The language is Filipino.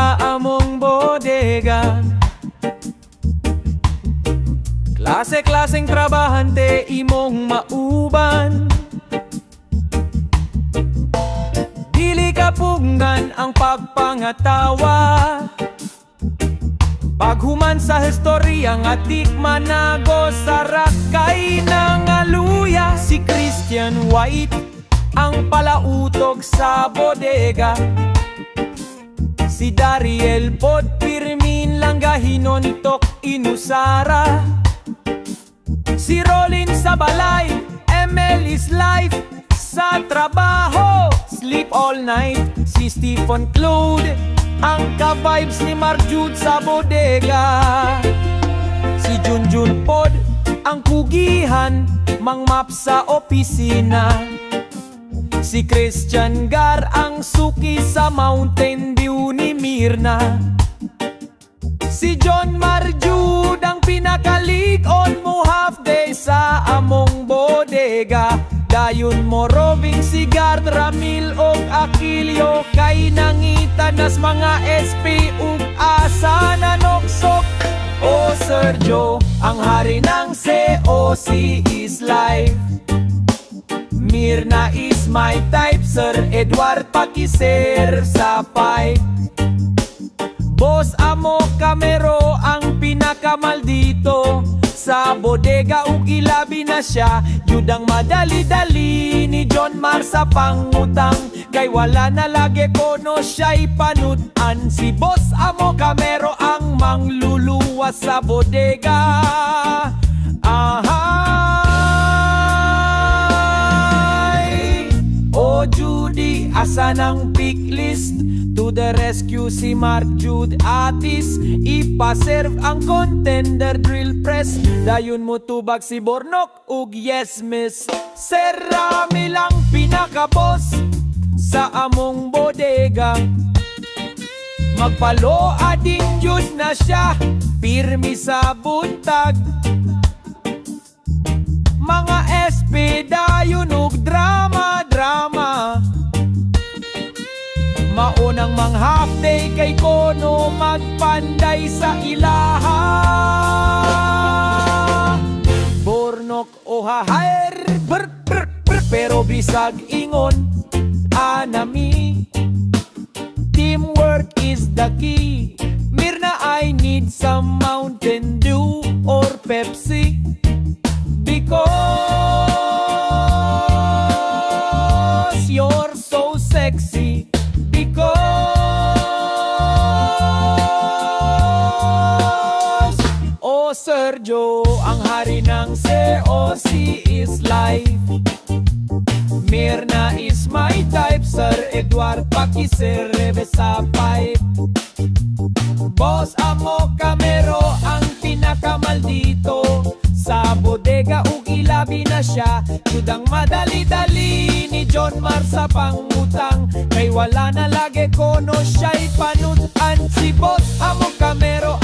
sa among bodega. Klase-klaseng trabahante imong mauban. Dili kapunggan ang pagpangatawa. Paghuman sa historya nga tikman nago sa rakay ng aluya. Si Christian White ang palautog sa bodega. Si Dariel pod pirmin lang gahinontok inusara. Si Rolin sa balay, ML is life sa trabaho, sleep all night. Si Stephen Claude ang ka-vibes ni Marjude sa bodega. Si Junjun pod ang kugihan, mang map sa opisina. Si Christian Gar ang suki sa Mountain View ni Mirna. Si John Marjude ang pinakalig-on mo half day sa among bodega. Dayon mo roving si Gard, Ramil og Aquilio, kay nangitan nas mga SP ug asa nanoksok. O Sergio, ang hari ng COC is life. Mirna is my type, Sir Edward pakiserve sa pipe. Boss Amo Camero ang pinakamaldito sa bodega ug ilabi na siya. Judang madali-dali ni John Mar sa pangutang, kay wala na lagi kono siya'y panutan. Si Boss Amo Camero ang mangluluwas sa bodega. Ahay! O Judy, asa ng pick list? To the rescue si Mark Jude Atis, ipaserve ang contender drill press. Dayon mo tubag si Bornok ug yes miss. Serami lang pinaka-boss sa among bodega. Magpalo ading jud na siya, pirmi sa buntag. Mga SP dayon ug drama-drama. Maunang mang half day kay kono magpanday sa ilaha. Bornok o hahair pero bisag ingon anami. Teamwork is the key. Mirna, I need some Mountain Dew or Pepsi, because you're so sexy. Because oh Sergio, ang hari ng COC is life. Mirna is my type, Sir Edward pakiserve sa pipe. Boss Amo Camero ang pinakamaldito sa bodega ug ilabi na siya. Judang madali-dali ni John Mar sa pangutang, kay wala na lagi kono siya'y panutan. Si Boss Amo Camero